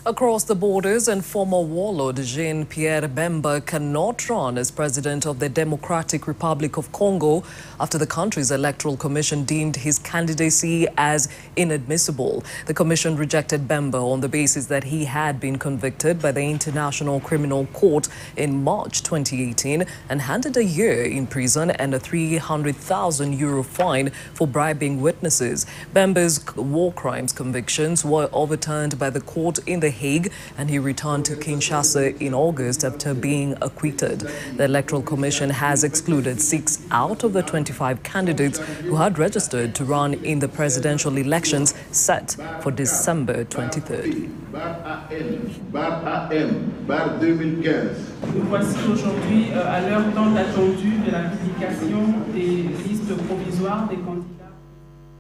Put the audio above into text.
Across the borders, and former warlord Jean-Pierre Bemba cannot run as president of the Democratic Republic of Congo after the country's electoral commission deemed his candidacy as inadmissible. The commission rejected Bemba on the basis that he had been convicted by the International Criminal Court in March 2018 and handed a year in prison and a €300,000 fine for bribing witnesses. Bemba's war crimes convictions were overturned by the court in The Hague, and he returned to Kinshasa in August after being acquitted. The Electoral Commission has excluded 6 out of the 25 candidates who had registered to run in the presidential elections set for December 23rd. Nous voici aujourd'hui à l'heure tant attendue de la publication des listes provisoires des candidats.